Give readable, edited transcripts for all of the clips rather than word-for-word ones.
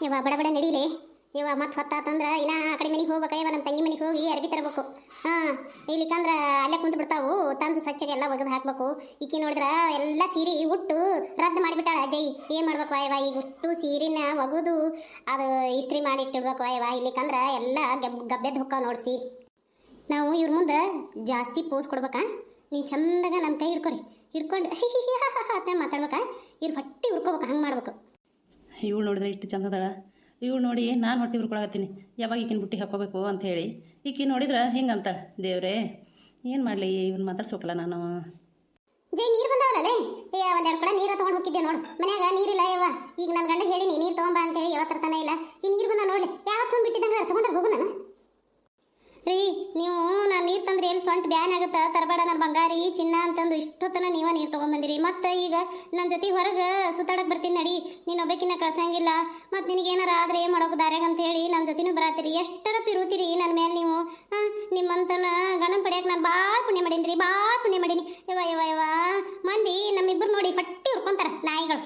ಇವ ಬಡ ಬಡ ನಡೀಲಿ. ಇವ ಮತ್ತೆ ಹೊತ್ತಾತಂದ್ರೆ ಇನ್ನ ಆ ಕಡೆ ಮನೆಗೆ ಹೋಗ್ಬೇಕ. ಇವ ನಮ್ಮ ತಂಗಿ ಮನೆಗೆ ಹೋಗಿ ಅರ್ಬಿ ತರಬೇಕು. ಇಲ್ಲಿಕಂದ್ರೆ ಅಲ್ಲೇ ಕುಂತು ಬಿಡ್ತಾವು. ತಂದು ಸ್ವಚ್ಛಗೆ ಎಲ್ಲ ಒಗೆದು ಹಾಕ್ಬೇಕು. ಈಕಿ ನೋಡಿದ್ರ ಎಲ್ಲ ಸೀರೆ ಉಟ್ಟು ರದ್ದು ಮಾಡಿಬಿಟ್ಟಾಳ. ಜೈ ಏನು ಮಾಡ್ಬೇಕು ಇವ? ಈಗ ಉಟ್ಟು ಸೀರೆನ ಒಗೆದು ಅದು ಇಸ್ತ್ರಿ ಮಾಡಿ ಇಟ್ಟಿಡ್ಬೇಕು ಇವ. ಇಲ್ಲಿಕಂದ್ರೆ ಎಲ್ಲ ಗಬ್ಬೆದ್ದು ಹೊಕ್ಕಾವ ನೋಡಿಸಿ. ನಾವು ಇವ್ರ ಮುಂದೆ ಜಾಸ್ತಿ ಪೋಸ್ ಕೊಡ್ಬೇಕಾ? ನೀವು ಚಂದಾಗ ನನ್ನ ಕೈ ಹಿಡ್ಕೊಂಡು ಅಂತ ಮಾತಾಡ್ಬೇಕಾ? ಇವ್ರು ಹೊಟ್ಟೆ ಹುರ್ಕೋಬೇಕು. ಹಂಗೆ ಮಾಡ್ಬೇಕು. ಇವಳು ನೋಡಿದ್ರೆ ಇಷ್ಟು ಚಂದದಳ. ಇವಳು ನೋಡಿ ನಾನು ಹೊಟ್ಟೆ ಹುರ್ಕೊಳಕತ್ತೀನಿ ಯಾವಾಗ ಈಕಿನ ಬುಟ್ಟಿ ಹಾಕೋಬೇಕು ಅಂತ ಹೇಳಿ. ಈಕಿ ನೋಡಿದ್ರೆ ಹಿಂಗೆ ಅಂತಾಳೆ. ದೇವ್ರೇ ಏನು ಮಾಡಲಿ ಇವ್ನು ಮಾತಾಡ್ಸೋಕಲ್ಲ ನಾನು. ಜೈ ನೀರು ಬಂದಾವಲ್ಲೇ? ಒಂದೆರಡು ಕೂಡ ನೀರು ತೊಗೊಂಡು ಹೋಗಿದ್ದೆ ನೋಡು. ಮನ್ಯಾಗ ನೀರಿಲ್ಲ ಯವ್ವ. ಈಗ ನನ್ನ ಗಂಡ ಹೇಳೀನಿ ನೀರು ತೊಗೊಂಬ ಅಂತೇಳಿ ಯಾವತ್ತು ತರ್ತಾನೆ ಇಲ್ಲ. ಈ ನೀರು ಬಂದ ನೋಡ್ಲಿ. ಯಾವತ್ತು ಬಿಟ್ಟಿದ್ದಂಗೆ ತೊಗೊಂಡ್ರೆ ಹೋಗು ನಾನು. ರೀ ನೀವು ನಾನು ನೀರು ತಂದ್ರೆ ಏನು ಸೊಂಟ ಬ್ಯಾನ್ ಆಗುತ್ತೆ ತರಬೇಡ ನನ್ನ ಬಂಗಾರಿ ಚಿನ್ನ ಅಂತಂದು ಇಷ್ಟೊತ್ತನ ನೀವೇ ನೀರು ತೊಗೊಂಬಂದಿರಿ. ಮತ್ತು ಈಗ ನನ್ನ ಜೊತೆ ಹೊರಗೆ ಸುತ್ತಾಡಕ್ಕೆ ಬರ್ತೀನಿ ನಡಿ. ನೀನು ಒಬ್ಬಕಿನ್ನ ಕಳ್ಸಂಗಿಲ್ಲ. ಮತ್ತು ನಿನಗೇನಾರ ಆದರೆ ಏನು ಮಾಡೋಕೆ ದಾರ್ಯಾಗ ಅಂತ ಹೇಳಿ ನನ್ನ ಜೊತೆನೂ ಬರತ್ತೀರಿ. ಎಷ್ಟರ ಪಿರುತ್ತೀರಿ ನನ್ನ ಮೇಲೆ ನೀವು. ನಿಮ್ಮಂತನ ಗಂಡನ ಪಡೆಯಕ್ಕೆ ನಾನು ಭಾಳ ಪುಣ್ಯ ಮಾಡೀನಿ ರೀ. ಭಾಳ ಪುಣ್ಯ ಮಾಡೀನಿ. ಯವ್ವ ಮಂದಿ ನಮ್ಮಿಬ್ಬರು ನೋಡಿ ಹೊಟ್ಟೆ ಹುರ್ಕೊಂತಾರ ನಾಯಿಗಳು.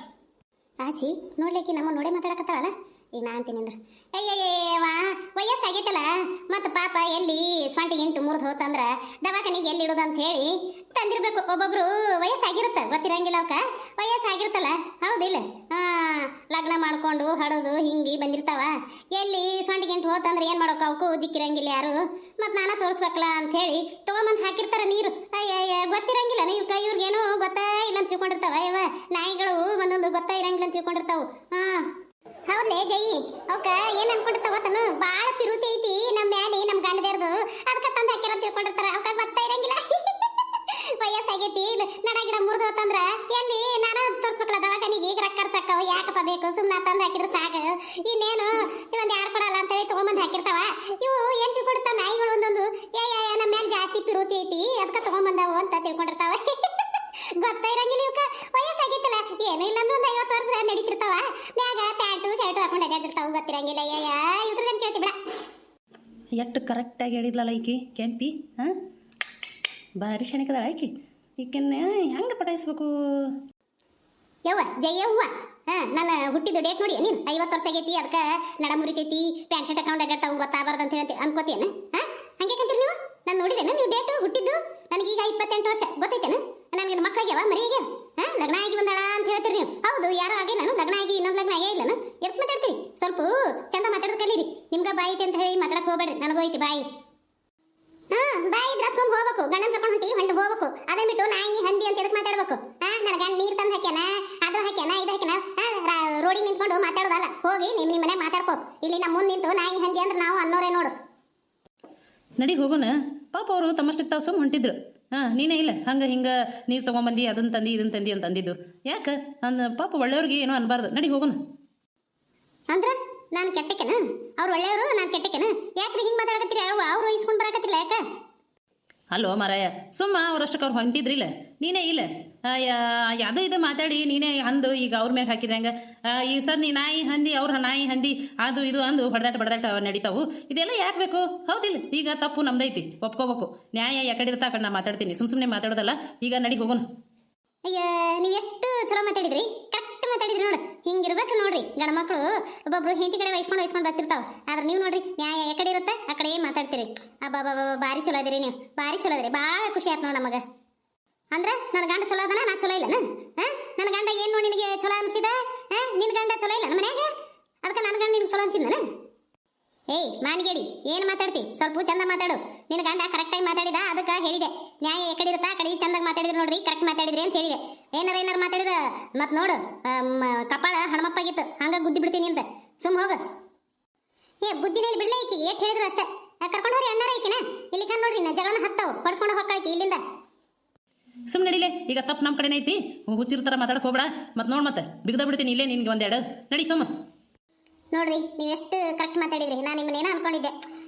ಆಸಿ ನೋಡ್ಲಿಕ್ಕೆ ನಮ್ಮ ನೋಡೇ ಮಾತಾಡಕತ್ತಾಳಲ್ಲ. ಈಗ ನಾ ಅಂತೀನಿ ಅಂದ್ರೆ ಅಯ್ಯಯ್ಯವಾ ವಯಸ್ಸಾಗೈತಲ್ಲ. ಮತ್ತು ಪಾಪ ಎಲ್ಲಿ ಸೊಂಟಿಗೆ ಇಂಟು ಮುರಿದು ಹೋತಂದ್ರೆ ದವಾಖಾನಿಗೆ ಎಲ್ಲಿ ಇಡೋದು ಅಂತ ಹೇಳಿ ತಂದಿರ್ಬೇಕು. ಒಬ್ಬೊಬ್ರು ವಯಸ್ಸಾಗಿರುತ್ತೆ ಗೊತ್ತಿರಂಗಿಲ್ಲ. ಅವಕ್ಕೆ ವಯಸ್ಸಾಗಿರ್ತಲ್ಲ ಹೌದಿಲ್ಲ. ಲಗ್ನ ಮಾಡ್ಕೊಂಡು ಹಡೋದು ಹಿಂಗೆ ಬಂದಿರ್ತಾವ. ಎಲ್ಲಿ ಸೊಂಟಿಗೆ ಇಂಟು ಹೋತಂದ್ರೆ ಏನು ಮಾಡೋಕೆ ಅವಕ್ಕೂ ದಿಕ್ಕಿರಂಗಿಲ್ಲ ಯಾರು. ಮತ್ತು ನಾನ ತೋರಿಸ್ಬೇಕಲ್ಲ ಅಂತ ಹೇಳಿ ತೊಗೊಂಬಂದು ಹಾಕಿರ್ತಾರ ನೀರು. ಅಯ್ಯ ಗೊತ್ತಿರಂಗಿಲ್ಲ. ಇವ್ರಿಗೇನು ಗೊತ್ತಾ ಇಲ್ಲ ಅಂತ ತಿಳ್ಕೊಂಡಿರ್ತಾವ. ಅಯ್ಯವ ನಾಯಿಗಳು ಒಂದೊಂದು ಗೊತ್ತಾ ಇರಂಗಿಲ್ಲ ಅಂತ ತಿಳ್ಕೊಂಡಿರ್ತಾವು. ಹೌದ್ಲೇ ಜೈ ಅವಕ್ಕ ಏನ್ ಅನ್ಕೊಂಡಿರ್ತಾವ ತನು ಬಾಳ ಪಿರುತಿ ಐತಿ ನಮ್ಮ ಮ್ಯಾಲೆ ನಮ್ಮ ಗಂಡದೇರ್ದು. ಅದಕ್ಕೆ ತಂದು ಹಾಕ್ಯಾರ ಅಂತ ತಿಳ್ಕೊಂಡಿರ್ತಾರ. ಅವಕ್ಕ ಗೊತ್ತಾ ಇರಂಗಿಲ್ಲ. ವಯಸ್ಸಾಗೈತಿ ನಡ ಗಿಡ ಮುರಿದು ಹೋತಂದ್ರ ಎಲ್ಲಿ ನಾನು ತೋರಿಸ್ಬೇಕಲ್ಲ ದವಾಖಾನಿಗೆ. ಈಗ ರೊಕ್ಕ ಖರ್ಚಾಕವು ಯಾಕಪ್ಪ ಬೇಕು? ಸುಮ್ಮನೆ ತಂದು ಹಾಕಿದ್ರೆ ಸಾಕು. ಇನ್ನೇನು ಒಂದು ಯಾರು ಕೊಡಲ್ಲ ಅಂತೇಳಿ ತೊಗೊಂಬಂದು ಹಾಕಿರ್ತಾವ. ಇವು ಏನು ತಿಳ್ಕೊಂಡಿರ್ತಾವ ನಾಯಿಗಳು ಒಂದೊಂದು. ನಮ್ಮ ಮೇಲೆ ಜಾಸ್ತಿ ಪಿರುತಿ ಐತಿ ಅದಕ್ಕೆ ತೊಗೊಂಬಂದವು ಅಂತ ತಿಳ್ಕೊಂಡಿರ್ತಾವ. ಗೊತ್ತಾ ಇರಂಗಿಲ್ಲ ಇವಕ್ಕ. ವಯಸ್ಸಾಗೈತಲ್ಲ ಏನು ಇಲ್ಲ ಅಂದ್ರೆ ಒಂದು 50 ವರ್ಷ ನಡೀತಿರ್ತಾವ. ಮ್ಯಾಗ ಪ್ಯಾಂಟು ಶರ್ಟು ಹಾಕೊಂಡು ಅಡ್ಡಾಡಿರ್ತಾವ. ಗೊತ್ತಿರಂಗಿಲ್ಲ. ಇದ್ರದನ್ನು ಕೇಳ್ತಿ ಬಿಡ. ಎಷ್ಟು ಕರೆಕ್ಟಾಗಿ ಹೇಳಿದ್ಲಲ್ಲ ಈಕಿ ಕೆಂಪಿ. ಭಾರಿ ಶಣಿಕದಾಳ ಈಕಿ. ಈಕಿನ್ನ ಹೆಂಗೆ ಪಟಾಯಿಸ್ಬೇಕು? ಯವ್ವ ಜಯವ್ವ ನಾನು ಹುಟ್ಟಿದ್ದು ಡೇಟ್ ನೋಡಿ ನೀನು 50 ವರ್ಷ ಆಗೈತಿ. ಅದಕ್ಕೆ ನಡ ಮುರಿತೈತಿ ಪ್ಯಾಂಟ್ ಶರ್ಟ್ ಹಾಕೊಂಡು ಅಡ್ಡಾಡ್ತಾವು ಗೊತ್ತಾಗಬಾರ್ದು ಅಂತ ಹೇಳಿ ಅನ್ಕೋತೀನ. ಹಂಗೆ ಕಂತೀರಿ ನೀವು? ನಾನು ನೋಡಿದೇನ ನೀವು ಡೇಟು ಹುಟ್ಟಿದ್ದು? ನನಗೀಗ 28 ವರ್ಷ ಗೊತ್ತೈತೇನ? ನನಗೆ ಮಕ್ಕಳಿಗೆವ ಮರಿಯಾಗೆ ಲಗ್ನ ಆಗಿ ಬಂದಾಳ ಅಂತ ಹೇಳ್ತೀರಿ ನೀವು. ಹೌದು ಯಾರೋ ಆಗೇ ನಾನು ಲಗ್ನ ಆಗಿ ಇನ್ನೊಂದು ಲಗ್ನ ಆಗೇ ಇಲ್ಲ. ಎದಕ್ಕೆ ಮಾತಾಡ್ತೀರಿ? ಸ್ವಲ್ಪ ಚಂದ ಮಾತಾಡೋದು ಕಲೀರಿ. ನಿಮ್ಗೆ ಬಾಯಿ ಐತೆ ಅಂತ ಹೇಳಿ ಮಾತಾಡಕ್ಕೆ ಹೋಗ್ಬೇಡ್ರಿ. ನನಗೂ ಐತಿ ಬಾಯಿ. ಬಾಯಿ ಇದ್ರೆ ಸುಮ್ ಹೋಗ್ಬೇಕು. ಗಂಡನ ಕರ್ಕೊಂಡು ಹೊಂಟು ಹೋಗ್ಬೇಕು. ಅದನ್ನ ಬಿಟ್ಟು ನಾಯಿ ಹಂದಿ ಅಂತ ಎದಕ್ಕೆ ಮಾತಾಡ್ಬೇಕು? ನನ್ನ ಗಂಡ ನೀರು ತಂದು ಹಾಕ್ಯಾನ ಅದು ಹಾಕ್ಯಾನ ಇದು ಹಾಕ್ಯಾನ ರೋಡಿಗೆ ನಿಂತ್ಕೊಂಡು ಮಾತಾಡೋದಲ್ಲ. ಹೋಗಿ ನಿಮ್ಮ ಮನೆ ಮಾತಾಡ್ಕೋ. ಇಲ್ಲಿ ನಮ್ಮ ಮುಂದೆ ನಿಂತು ನಾಯಿ ಹಂದಿ ಅಂದ್ರೆ ನಾವು ಅನ್ನೋರೇ ನೋಡು. ನಡಿ ಹೋಗೋಣ. ಪಾಪ ಅವರು ತಮ್ಮಷ್ಟಕ್ಕೆ ತಾವು ಸುಮ್ಮ ಹೊಂಟಿದ್ರು. ನೀನೇ ಇಲ್ಲ ಹಂಗೆ ಹಿಂಗೆ ನೀರು ತೊಗೊಂಬಂದು ಅದನ್ನು ತಂದು ಇದನ್ನು ತಂದು ಅಂತ ಅಂದಿದ್ದು. ಯಾಕೆ ಅಂದ ಪಾಪ ಒಳ್ಳೆಯವ್ರಿಗೆ ಏನೋ ಅನ್ಬಾರ್ದು. ನಡಿ ಹೋಗೋಣ. ಅಂದ್ರೆ ನಾನು ಕೆಟ್ಟಕೆನ? ಅವ್ರು ಒಳ್ಳೆಯವರು ನಾನು ಕೆಟ್ಟಕೆನ? ಯಾಕ್ರಿ ಹಿಂಗೆ ಮಾತಾಡಕತ್ತೀರಿ? ಅವ್ರು ಇಸ್ಕೊಂಡು ಬರಾಕತ್ತಿಲ್ಲ ಯಾಕೆ? ಅಲ್ಲೋ ಮಾರಾಯ ಸುಮ್ಮ ಅವ್ರಷ್ಟಕ್ಕೆ ಅವ್ರು ಹೊಂಟಿದ್ರಿಲ್ಲ. ನೀನೇ ಇಲ್ಲ ಯಾವುದೋ ಇದು ಮಾತಾಡಿ ನೀನೇ ಅಂದು ಈಗ ಅವ್ರ ಮ್ಯಾಗ ಹಾಕಿದ್ರೆ ಹಂಗೆ. ಈ ಸದ್ ನೀ ನಾಯಿ ಹಂದಿ ಅವ್ರ ನಾಯಿ ಹಂದಿ ಅದು ಇದು ಅಂದು ಬಡದಾಟ ನಡೀತಾವು. ಇದೆಲ್ಲ ಯಾಕೆ ಬೇಕು? ಹೌದಿಲ್ಲ? ಈಗ ತಪ್ಪು ನಮ್ದೈತಿ ಒಪ್ಕೋಬೇಕು. ನ್ಯಾಯ ಯಾಕಡೆ ಇರ್ತಾ ಕಡೆ ನಾ ಮಾತಾಡ್ತೀನಿ. ಸುಮ್ಮನೆ ಮಾತಾಡೋದಲ್ಲ. ಈಗ ನಡಿ ಹೋಗೋಣ. ಅಯ್ಯ ನೀವು ಎಷ್ಟು ಚಲೋ ಮಾತಾಡಿದ್ರಿ. ಕರೆಕ್ಟ್ ಮಾತಾಡಿದ್ರಿ ನೋಡು. ಹಿಂಗಿರ್ಬೇಕು ನೋಡ್ರಿ. ಗಂಡ ಮಕ್ಕಳು ಒಬ್ಬೊಬ್ರು ಹೆಂಡತಿ ಕಡೆ ವಹಿಸ್ಕೊಂಡು ಬರ್ತಿರ್ತಾವ. ಆದ್ರೆ ನೀವು ನೋಡ್ರಿ ನ್ಯಾಯ ಯಾಕಡೆ ಇರುತ್ತೆ ಆ ಕಡೆ ಮಾತಾಡ್ತೀರಿ. ಬಾರಿ ಚಲೋ ಅದಿರಿ ನೀವು. ಬಾರಿ ಚಲೋ ಅದಿರಿ. ಭಾಳ ಖುಷಿ ಆಯ್ತು ನೋಡಿ ನಮಗೆ. ಅಂದ್ರೆ ನನ್ನ ಗಂಡ ಚಲೋ ಅದನ ನಾ ಚಲೋ ಇಲ್ಲನ? ನನ್ನ ಗಂಡ ಏನು ನೋಡಿ ನಿನಗೆ ಚಲೋ ಅನ್ಸಿದ? ನಿನ್ನ ಗಂಡ ಚಲೋ ಇಲ್ಲ ನಮ್ಮ ಮನ್ಯಾಗ. ಅದಕ್ಕೆ ನನ್ನ ಗಂಡ ನಿನ್ಗೆ ಚಲೋ ಅನ್ಸಿದ್ನ? ಏಯ್ ಮಾನ್ಗೇಡಿ ಏನು ಮಾತಾಡ್ತಿ? ಸ್ವಲ್ಪ ಚಂದ ಮಾತಾಡು. ನಿನ್ನ ಗಂಡ ಕರೆಕ್ಟ್ ಟೈಮ್ ಮಾತಾಡಿದ ಅದಕ್ಕೆ ಹೇಳಿದೆ. ನ್ಯಾಯ ಯಾಕಡೆ ಇರುತ್ತಾ ಆ ಕಡೆ ಚಂದಾಗ ಮಾತಾಡಿದ್ರು ನೋಡ್ರಿ. ಕರೆಕ್ಟ್ ಮಾತಾಡಿದ್ರಿ ಅಂತ ಹೇಳಿದೆ. ಏನಾರು ಮಾತಾಡಿದ್ರ ಮತ್ತೆ ನೋಡು ಕಪಾಳ ಹಣಮಪ್ಪಾಗಿತ್ತು ಹಂಗೆ ಗುದ್ದಿ ಬಿಡ್ತೀನಿ ಅಂತ. ಸುಮ್ಮ ಹೋಗ. ಬುದ್ಧಿನಲ್ಲಿ ಬಿಡ್ಲೇ ಈಕಿ ಏಟ್ ಹೇಳಿದ್ರು ಅಷ್ಟೇ. ಕರ್ಕೊಂಡು ಹೋರಿ ಅಣ್ಣಾರ ಈಕಿನ. ಇಲ್ಲಿ ಕಂಡು ನೋಡ್ರಿ ಜಗಳನ ಹತ್ತವು ಹೊಡ್ಸ್ಕೊಂಡು ಹೋಗ್ಕಳಕಿ ಇಲ್ಲಿಂದ. ಸುಮ್ಮನೆ ನಡಿಲೆ. ಈಗ ತಪ್ಪು ನಮ್ಮ ಕಡೆನೇ ಐತಿ. ಹುಚ್ಚಿರ್ತಾರ ಮಾತಾಡಕ್ಕೆ ಹೋಗ್ಬೇಡ. ಮತ್ತೆ ನೋಡು ಮತ್ತೆ ಬಿಗ್ದ ಬಿಡ್ತೀನಿ ಇಲ್ಲೇ ನಿನ್ಗೆ ಒಂದೆರಡು. ನಡಿ ಸುಮ್ಮ. ನೋಡ್ರಿ ನೀವು ಎಷ್ಟು ಕರೆಕ್ಟ್ ಮಾತಾಡಿದ್ರಿ. ನಾನು ನಿಮ್ಮನ್ನೇನೋ ಅನ್ಕೊಂಡಿದ್ದೆ.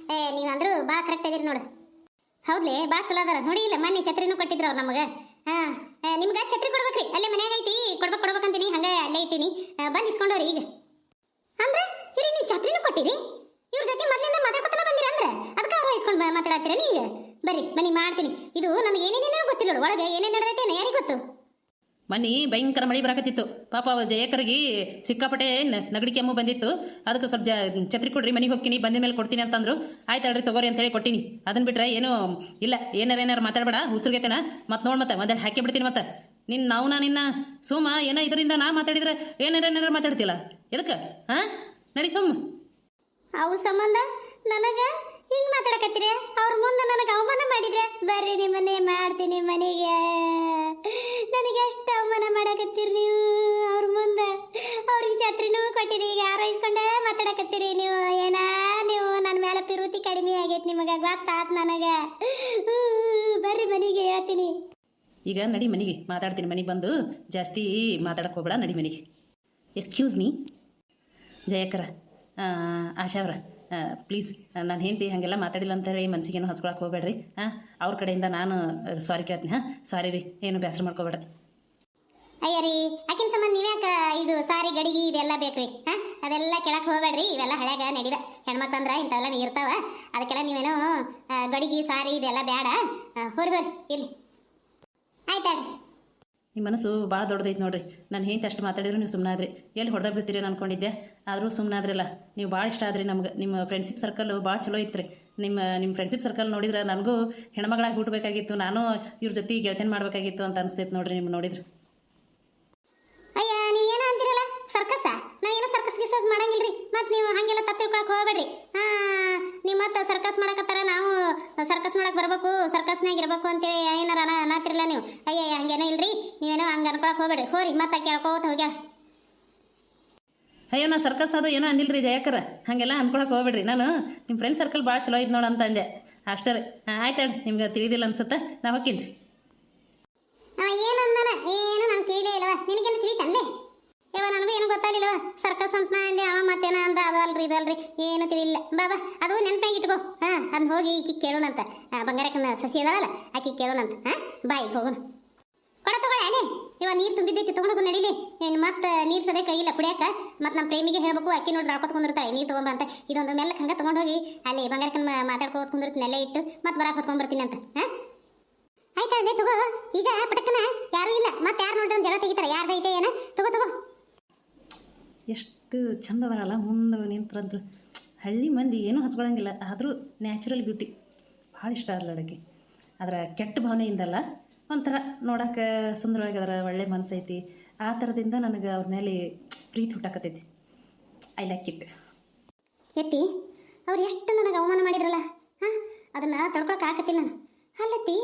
ನೀವು ಅಂದ್ರೂ ಭಾಳ ಕರೆಕ್ಟ್ ಇದೀರಿ ನೋಡು. ಹೌದ್ಲೇ ಭಾಳ ಚಲೋ ಅದಾರ ನೋಡಿ. ಇಲ್ಲ ಮೊನ್ನೆ ಛತ್ರಿನೂ ಕೊಟ್ಟಿದ್ರು ಅವ್ರು ನಮಗೆ. ನಿಮ್ಗೆ ಛತ್ರಿ ಕೊಡ್ಬೇಕ್ರಿ. ಅಲ್ಲೇ ಮನ್ಯಾಗ ಐತಿ ಕೊಡ್ಬೇಕಂತೀನಿ. ಹಂಗೆ ಅಲ್ಲೇ ಇಟ್ಟಿನಿ. ಬಂದು ಇಸ್ಕೊಂಡವ್ರಿ ಈಗ. ಅಂದ್ರೆ ಇವ್ರಿ ನೀವು ಛತ್ರಿನೂ ಕೊಟ್ಟಿರಿ. ಇವ್ರ ಜೊತೆ ಮೊದಲಿಂದ ಮಾತಾಡ್ಕೊತಾನೆ ಬಂದಿರಿ ಅಂದ್ರೆ ಅದಕ್ಕೆ ಅವ್ರು ಇಸ್ಕೊಂಡು ಮಾತಾಡತ್ತೀರ ಈಗ. ಬರ್ರಿ ಬನ್ನಿ ಮಾಡ್ತೀನಿ. ಇದು ನನಗೆ ಏನೇನೇನೋ ಗೊತ್ತಿಲ್ಲ. ಒಳಗೆ ಏನೇನು ನಡೆದೈತೆ ಯಾರಿಗೆ ಗೊತ್ತು? ಮನೆ ಭಯಂಕರ ಮಳೆ ಬರಾಕತ್ತಿತ್ತು ಪಾಪ ಅವ ಜಯಕರಿಗೆ ಸಿಕ್ಕಾಪಟ್ಟೆ ನಗಡಿ ಕೆಮ್ಮು ಬಂದಿತ್ತು. ಅದಕ್ಕೆ ಸ್ವಲ್ಪ ಛತ್ರಿ ಕೊಡ್ರಿ, ಮನೆಗೆ ಹೋಗ್ತೀನಿ, ಬಂದ ಮೇಲೆ ಕೊಡ್ತೀನಿ ಅಂತಂದ್ರು. ಆಯ್ತು ಅಲ್ರಿ ತಗೋರಿ ಅಂತ ಹೇಳಿ ಕೊಟ್ಟಿನಿ. ಅದನ್ನ ಬಿಟ್ರೆ ಏನೂ ಇಲ್ಲ. ಏನಾರು ಮಾತಾಡಬೇಡ, ಹುಚ್ಚರ್ಗೆತನ ಮತ್ತೆ ನೋಡಿ ಮತ್ತೆ ಒಂದೆರಡು ಹಾಕಿ ಬಿಡ್ತೀನಿ. ಮತ್ತೆ ನಿನ್ನ ಸುಮ್ಮ ಏನೋ ಇದರಿಂದ ನಾ ಮಾತಾಡಿದ್ರೆ ಏನಾರು ಮಾತಾಡ್ತಿಲ್ಲ ಎದಕ್ಕೆ? ಹಾಂ ನಡಿ ಸುಮ್ಮ. ಅವು ಸಂಬಂಧ ನನಗೆ ಹಿಂಗೆ ಮಾತಾಡಕತ್ತೀರಿ. ಅವ್ರ ಮುಂದೆ ನನಗೆ ಅವಮಾನ ಮಾಡಿದ್ರೆ ಬರ್ರಿ ನಿಮ್ಮನ್ನೇ ಮಾಡ್ತೀನಿ ಮನೆಗೆ. ನನಗೆ ಎಷ್ಟು ಅವಮಾನ ಮಾಡಕತ್ತೀರಿ ನೀವು ಅವ್ರ ಮುಂದೆ. ಅವ್ರಿಗೆ ಛತ್ರಿನೂ ಕೊಟ್ಟಿರಿ, ಈಗ ಆರೈಸ್ಕೊಂಡೆ ಮಾತಾಡಕತ್ತೀರಿ ನೀವು. ನೀವು ನನ್ನ ಮೇಲೆ ಪಿರುತಿ ಕಡಿಮೆ ಆಗೈತೆ, ನಿಮಗೆ ಗೊತ್ತಾತ್ ನನಗೆ. ಬರ್ರಿ ಮನೆಗೆ ಹೇಳ್ತೀನಿ. ಈಗ ನಡಿ ಮನೆಗೆ, ಮಾತಾಡ್ತೀನಿ. ಮನೆಗೆ ಬಂದು ಜಾಸ್ತಿ ಮಾತಾಡಕ್ಕೆ ಹೋಗ್ಬೇಡ, ನಡಿ ಮನೆಗೆ. ಎಕ್ಸ್ಕ್ಯೂಸ್ ಮೀ ಜಯಕರ, ಆಶಾ ಅವ್ರ, ಪ್ಲೀಸ್ ನಾನು ಹೆಂಡತಿ ಹಾಗೆಲ್ಲ ಮಾತಾಡಿಲ್ಲ ಅಂತ ಹೇಳಿ ಮನಸ್ಸಿಗೇನು ಹಚ್ಕೊಳಕ್ಕೆ ಹೋಗ್ಬೇಡ್ರಿ. ಅವ್ರ ಕಡೆಯಿಂದ ನಾನು ಸಾರಿ ಕೇಳ್ತೀನಿ. ಸಾರಿ ರೀ, ಏನು ಬೇಸರ ಮಾಡ್ಕೋಬೇಡ್ರಿ. ಅಯ್ಯ ರೀ, ಆಕಿನ ಸಂಬಂಧ ನೀವ್ಯಾಕೆ ಇದು ಸಾರಿ ಗಡಿಗೆ ಇದೆಲ್ಲ ಬೇಕ್ರಿ? ಅದೆಲ್ಲ ಕೆಳಕ್ಕೆ ಹೋಗ್ಬೇಡ್ರಿ. ಇವೆಲ್ಲ ಹಳ್ಯಾಗ ನಡೀದ ಹೆಣ್ಮಕ್ಳಂದ್ರೆ ಇಂಥವೆಲ್ಲ ಇರ್ತಾವ. ಅದಕ್ಕೆಲ್ಲ ನೀವೇನು ಗಡಿಗೆ ಸಾರಿ ಇದೆಲ್ಲ ಬೇಡ. ಹೋರಿ ಇರ್ಲಿ, ಆಯ್ತಾಡ್ರಿ. ನಿಮ್ಮ ಮನಸ್ಸು ಭಾಳ ದೊಡ್ಡದೈತೆ ನೋಡ್ರಿ. ನಾನು ಹೆಂಡತಿ ಅಷ್ಟು ಮಾತಾಡಿದ್ರು ನೀವು ಸುಮ್ಮನಾದ್ರಿ. ಎಲ್ಲಿ ಹೊಡೆದ ಬಿಡ್ತೀರಿ ಅನ್ಕೊಂಡಿದ್ದೆ, ಆದರೂ ಸುಮ್ಮನಾದ್ರಲ್ಲ. ನೀವು ಭಾಳ ಇಷ್ಟ ಆದ್ರಿ ನಮ್ಗೆ. ನಿಮ್ಮ ಫ್ರೆಂಡ್ಶಿಪ್ ಸರ್ಕಲ್ ಭಾಳ ಚಲೋ ಇತ್ತು ರೀ. ನಿಮ್ಮ ಫ್ರೆಂಡ್ಶಿಪ್ ಸರ್ಕಲ್ ನೋಡಿದ್ರೆ ನನಗೂ ಹೆಣ್ಮಗಳಾಗಿ ಹುಟ್ಟಬೇಕಾಗಿತ್ತು, ನಾನು ಇವ್ರ ಜೊತೆ ಗೆಳತಿನ ಮಾಡಬೇಕಾಗಿತ್ತು ಅಂತ ಅನಿಸ್ತೈತೆ ನೋಡ್ರಿ ನಿಮ್ಮ ನೋಡಿದ್ರೆ. ಅಯ್ಯ, ನೀವು ಏನೋ ಅಂತೀರಲ್ಲ ಸರ್ಕಸ್. ನಾವೇನೋ ಸರ್ಕಸ್ ಗಿಸಸ್ ಮಾಡಂಗಿಲ್ರಿ. ಮತ್ತು ನೀವು ಹಾಗೆಲ್ಲ ತಪ್ಪು ತಿಳ್ಕೊಳಕ್ಕೆ ಹೋಗ್ಬೇಡ್ರಿ. ನೀವು ಮತ್ತೆ ಸರ್ಕಸ್ ಮಾಡಕತ್ತಾರ, ನಾವು ಸರ್ಕಸ್ ಮಾಡಕ್ಕೆ ಬರ್ಬೇಕು, ಸರ್ಕಸ್ನಾಗ ಇರ್ಬೇಕು ಅಂತೇಳಿ ಏನಾರ ಅನ್ನತ್ತಿರಲ್ಲ ನೀವು. ಅಯ್ಯ ಹಂಗೇನೋ ಇಲ್ರಿ, ನೀವೇನೋ ಹಂಗೆ ಅನ್ಕೊಳಕ್ಕೆ ಹೋಗ್ಬೇಡ್ರಿ. ಹೋರಿ ಮತ್ತೆ ಕೇಳ್ಕೋತ ಹೋಗ್ಯಾಳ. ಅಯ್ಯೋ ನಾ ಸರ್ಕಸ್ ಅದು ಏನೋ ಅಂದಿಲ್ರಿ ಜಯಕರ, ಹಾಗೆಲ್ಲ ಅನ್ಕೊಳಕ್ಕೆ ಹೋಗ್ಬೇಡ್ರಿ. ನಾನು ನಿಮ್ಮ ಫ್ರೆಂಡ್ ಸರ್ಕಲ್ ಭಾಳ ಚಲೋ ಇದ್ದು ನೋಡು ಅಂತ ಅಂದೆ ಅಷ್ಟೇ ರೀ. ಆಯ್ತು ಹೇಳಿ, ನಿಮ್ಗೆ ತಿಳಿದಿಲ್ಲ ಅನ್ಸುತ್ತೆ, ನಾ ಹೋಗ್ತೀನಿ ರೀ. ಏನಂದನ ಏನು ನಂಗೆ ತಿಳಿಲೇ ಇಲ್ಲವ. ನಿನಗೇನು ತಿಳಿತನ್ಲೇ ಯವ? ನನಗೂ ಏನು ಗೊತ್ತಾಗಲಿಲ್ಲವ. ಸರ್ಕಸ್ ಅಂತ ಅಂದೆ, ಅವ ಮತ್ತೇನ ಅಂದ. ಅದು ಅಲ್ರಿ ಇದು ಅಲ್ರಿ, ಏನು ತಿಳಿಲ್ಲ. ಬಾಬಾ ಅದು ನೆನಪಾಗಿ ಇಟ್ಕೋ. ಅದನ್ನ ಹೋಗಿ ಈಕಿ ಕೇಳೋಣಂತ. ಬಂಗಾರಕ್ಕನ ಸಸಿ ಅದಾಳಲ್ಲ, ಆಕಿ ಕೇಳೋಣಂತ. ಬಾಯ್ ಹೋಗೋಣ. ಕೊಡ ತಗೊಳ್ಳಿ ಅಲ್ಲೇ. ಇವ ನೀರು ತುಂಬಿದ್ದೈತಿ, ತೊಗೊಂಡೋಗು ನಡೀಲಿ. ಏನು ಮತ್ತೆ ನೀರು ಸದೇ ಕೈಯಿಲ್ಲ ಕುಡಿಯಾಕ. ಮತ್ತು ನಮ್ಮ ಪ್ರೇಮಿಗೆ ಹೇಳ್ಬೇಕು, ಅಕ್ಕಿ ನೋಡಿ ರಾಳ್ಕೊತ ಕುಂದಿರ್ತಾಳೆ ನೀರು ತೊಗೊಂಬ ಅಂತ. ಇದೊಂದು ಮೆಲ್ಲಕ್ಕೆ ಹಂಗೆ ತೊಗೊಂಡೋಗಿ ಅಲ್ಲಿ ಬಂಗಾರಕ್ಕನ ಮಾತಾಡ್ಕೋತ ಕುಂದಿರ್ತೀನಿ, ಅಲ್ಲೇ ಇಟ್ಟು ಮತ್ತೆ ಬರಾಕ್ ಹೊತ್ಕೊಂಡ್ಬರ್ತೀನಿ ಅಂತ. ಆಯ್ತಾಳೆ ತಗೋ. ಈಗ ಪಟಕ್ಕನ ಯಾರು ಇಲ್ಲ, ಮತ್ತೆ ಯಾರು ನೋಡಿದ್ರೆ ಜನ ತೆಗಿತಾರೆ, ಯಾರ್ದೈತೆ ಏನ. ತಗೋ. ಎಷ್ಟು ಚಂದ ಬರಲ್ಲ ಮುಂದೆ ನಿಂತ್ರಂತೂ. ಹಳ್ಳಿ ಮಂದಿ ಏನೂ ಹಚ್ಕೊಳಂಗಿಲ್ಲ, ಆದರೂ ನ್ಯಾಚುರಲ್ ಬ್ಯೂಟಿ ಭಾಳ ಇಷ್ಟ ಆಗಲ್ಲ ಅಡುಗೆ. ಅದರ ಕೆಟ್ಟ ಭಾವನೆಯಿಂದಲ್ಲ, ಒಂಥರ ನೋಡೋಕೆ ಸುಂದರವಾಗಿದಾರ, ಒಳ್ಳೆ ಮನಸ್ಸೈತಿ. ಆ ಥರದಿಂದ ನನಗೆ ಅವ್ರ ಮೇಲೆ ಪ್ರೀತಿ ಹುಟ್ಟಾಕತ್ತೈತಿ. I like it. ಎತ್ತಿ ಅವ್ರು ಎಷ್ಟು ನನಗೆ ಅವಮಾನ ಮಾಡಿದ್ರಲ್ಲ, ಅದನ್ನು ತಡ್ಕೊಳಕ್ಕೆ ಆಗತ್ತಿಲ್ಲ ನಾನು. ಅಲ್ಲತ್ತಿ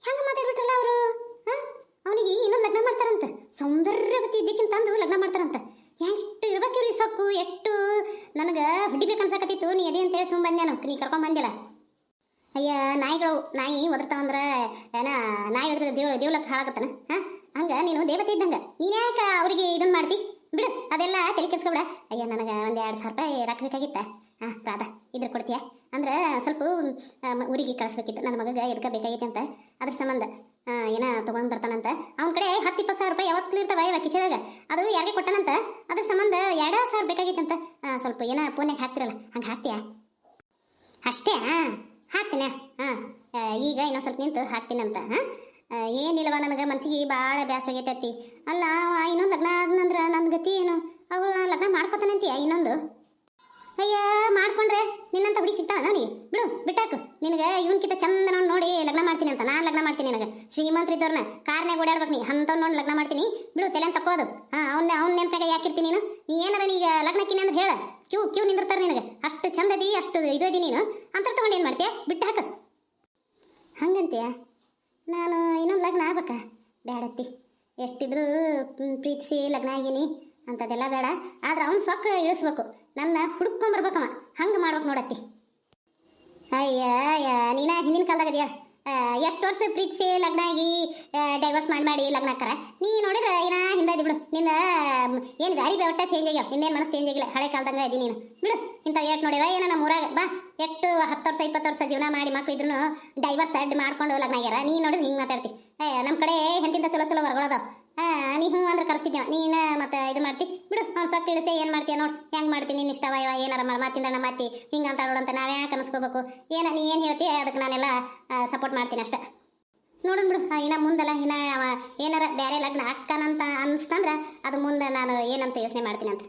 ಹೆಂಗೆ ಮಾತಾಡ್ಬಿಟ್ರಲ್ಲ ಅವರು. ಅವನಿಗೆ ಇನ್ನೊಂದು ಲಗ್ನ ಮಾಡ್ತಾರಂತ, ಸೌಂದರ್ಯವತಿ ಇದ್ದಕ್ಕಿಂತಂದು ಲಗ್ನ ಮಾಡ್ತಾರಂತ. ಎಷ್ಟು ಇರ್ಬೇಕಿವ್ರಿ ಸೊಕ್ಕು, ಎಷ್ಟು ನನಗೆ ಹುಡಿಬೇಕು ಅನ್ಸಕತ್ತಿತ್ತು. ನೀ ಅದೇ ಅಂತೇಳಿ ಸುಮ್ಮ ಬಂದೆ, ನೀ ಕರ್ಕೊಂಬಂದಿಲ್ಲ. ಅಯ್ಯ ನಾಯಿ ಒದರ್ತಾವಂದ್ರೆ ಏನ, ನಾಯಿ ಒದ್ರ ದೇವ್ಲಕ್ಕೆ ಹಾಳಾಗತ್ತಾನ. ಹಂಗೆ ನೀನು ದೇವತೆ ಇದ್ದಂಗೆ, ನೀನ್ಯಾಕೆ ಅವ್ರಿಗೆ ಇದನ್ನು ಮಾಡ್ತಿ? ಬಿಡು, ಅದೆಲ್ಲ ತಲೆ ಕೆಡ್ಸ್ಕೊಬಿಡ. ಅಯ್ಯ ನನಗೆ ಒಂದು 2,000 ರೂಪಾಯಿ ರೊಕ್ಕ ಬೇಕಾಗಿತ್ತ. ರಾಧಾ ಇದ್ರ ಕೊಡ್ತೀಯ ಅಂದ್ರೆ ಸ್ವಲ್ಪ ಊರಿಗೆ ಕಳಿಸ್ಬೇಕಿತ್ತು. ನನ್ನ ಮಗಗೆ ಎದಕ್ಕೆ ಬೇಕಾಗೈತೆ ಅಂತ, ಅದ್ರ ಸಂಬಂಧ ಏನೋ ತೊಗೊಂಡು ಬರ್ತಾನಂತ. ಅವನ ಕಡೆ 10-20 ಸಾವಿರ ರೂಪಾಯಿ ಯಾವತ್ತೂ ಇರ್ತಾವ ಇವಾಗ ಕಿಸೆದಾಗ. ಅದು ಯಾರಿಗೆ ಕೊಟ್ಟಾನಂತ, ಅದ್ರ ಸಂಬಂಧ 2,000 ಬೇಕಾಗೈತಂತ. ಸ್ವಲ್ಪ ಏನೋ ಫೋನ್ಯಾಗ ಹಾಕ್ತಿರಲ್ಲ, ಹಂಗೆ ಹಾಕ್ತೀಯಾ? ಅಷ್ಟೇ ಹಾಕ್ತೀನಿ. ಈಗ ಇನ್ನೊಂದು ಸ್ವಲ್ಪ ನಿಂತು ಹಾಕ್ತೀನಂತ. ಏನಿಲ್ಲವ, ನನಗೆ ಮನಸ್ಸಿಗೆ ಭಾಳ ಬೇಸರ ಆಗೈತೈತಿ. ಅಲ್ಲ ಇನ್ನೊಂದು ಲಗ್ನ ಆದ್ನಂದ್ರೆ ನನ್ನ ಗತಿ ಏನು? ಅವರು ಲಗ್ನ ಮಾಡ್ಕೊತಾನಂತೀಯ ಇನ್ನೊಂದು? ಅಯ್ಯ ಮಾಡ್ಕೊಂಡ್ರೆ ನಿನ್ನಂತ ಹುಡುಗಿ ಸಿಗ್ತಾಳ ನನಗೆ? ಬಿಡು, ಬಿಟ್ಟಾಕು. ನಿನಗೆ ಇವನ್ಕಿಂತ ಚಂದ ನೋಡಿ ಲಗ್ನ ಮಾಡ್ತೀನಿ ಅಂತ. ನಾನು ಲಗ್ನ ಮಾಡ್ತೀನಿ. ನನಗೆ ಶ್ರೀಮಂತರಿದ್ದವ್ರನ್ನ ಕಾರ್ನಾಗ ಓಡಾಡ್ಬೇಕು ನೀ, ಅಂಥವ್ನು ನೋಡಿ ಲಗ್ನ ಮಾಡ್ತೀನಿ. ಬಿಡು, ತಲೆ ಅಂತ ತಕ್ಕೋದು. ಅವ್ನ ನೆನಪಾಗ ಯಾಕಿರ್ತೀನಿ ನೀನು? ನೀ ಏನಾರ ಈಗ ಲಗ್ನಕ್ಕಿನಿ ಅಂದ್ರೆ ಹೇಳ, ಕ್ಯೂ ನಿಂದಿರ್ತಾರೆ ನಿನಗೆ. ಅಷ್ಟು ಚಂದದಿ, ಅಷ್ಟು ಇದದಿ ನೀನು. ಅಂತ ತಗೊಂಡು ಏನು ಮಾಡ್ತೀಯ? ಬಿಟ್ಟು ಹಾಕು. ಹಂಗಂತೀಯ? ನಾನು ಇನ್ನೊಂದು ಲಗ್ನ ಆಗ್ಬೇಕಾ? ಬೇಡತ್ತಿ. ಎಷ್ಟಿದ್ರು ಪ್ರೀತಿಸಿ ಲಗ್ನ ಆಗೀನಿ, ಅಂಥದ್ದೆಲ್ಲ ಬೇಡ. ಆದ್ರೆ ಅವ್ನು ಸೊಕ್ಕ ಇಳಿಸ್ಬೇಕು, ನನ್ನ ಹುಡುಕೊಂಬರ್ಬೇಕಮ್ಮ. ಹಂಗೆ ಮಾಡ್ಬೇಕು ನೋಡತ್ತಿ. ಅಯ್ಯ ನೀನ ಹಿಂದಿನ ಕಾಲದಾಗದ್ಯಾ? ಎಷ್ಟು ವರ್ಷ ಪ್ರೀತಿಸಿ ಲಗ್ನ ಆಗಿ ಡೈವರ್ಸ್ ಮಾಡಿ ಲಗ್ನ ಹಾಕಾರ. ನೀ ನೋಡಿದ್ರೆ ಏನ ಹಿಂದೆ ಬಿಡು. ನಿಂದ ಏನು ಗಾಡಿ ಒಟ್ಟ ಚೇಂಜ್ ಆಗ್ಯಾವ, ನಿಂದೇನು ಮನಸ್ಸು ಚೇಂಜ್ ಆಗಿಲ್ಲ, ಹಳೆ ಕಾಲದಂಗೆ ಇದ್ದೀನಿ ನೀನು. ಬಿಡು, ಇಂಥ ಏಟ್ ನೋಡಿವ ಏನೋ ನಮ್ಮ ಊರಾಗ. ಬಾ, ಎಷ್ಟು 10 ವರ್ಷ 20 ವರ್ಷ ಜೀವನ ಮಾಡಿ ಮಕ್ಳು ಇದ್ರು ಡೈವರ್ಸ್ ಮಾಡ್ಕೊಂಡು ಲಗ್ನ ಆಗ್ಯಾರ. ನೀ ನೋಡಿದ್ರೆ ಹಿಂಗೆ ಮಾತಾಡ್ತಿ. ನಮ್ಮ ಕಡೆ ಹೆಂತಿಂತ ಚಲೋ ವರ್ಗಳದ. ನೀ ಹ್ಞೂ ಅಂದ್ರೆ ಕರೆಸ್ತಿದ್ದೆ ನೀನು. ಮತ್ತೆ ಇದು ಮಾಡ್ತಿ. ಬಿಡು, ಅವ್ನು ಸೊಕ್ಕ ಇಳಿಸ್ತೇ ಏನು ಮಾಡ್ತೀಯ ನೋಡು. ಹೆಂಗೆ ಮಾಡ್ತೀನಿ ನಿನ್ನ ಇಷ್ಟವ. ಏನಾರ ಮಾತಿಂದ ಮಾತಿ ಹಿಂಗೆ ಅಂತ ನೋಡಂತ ನಾವ್ಯಾಕೆ ಅನಿಸ್ಕೋಬೇಕು? ನೀ ಏನು ಹೇಳ್ತೀಯ ಅದಕ್ಕೆ ನಾನೆಲ್ಲ ಸಪೋರ್ಟ್ ಮಾಡ್ತೀನಿ ಅಷ್ಟೆ. ನೋಡೋಣ ಬಿಡು ಇನ್ನ ಮುಂದಲ್ಲ ಇನ್ನ ಅವ ಏನಾರ ಬೇರೆ ಲಗ್ನ ಅಕ್ಕನಂತ ಅನ್ಸ್ತಂದ್ರ ಅದು ಮುಂದೆ ನಾನು ಏನಂತ ಯೋಚನೆ ಮಾಡ್ತೀನಿ ಅಂತ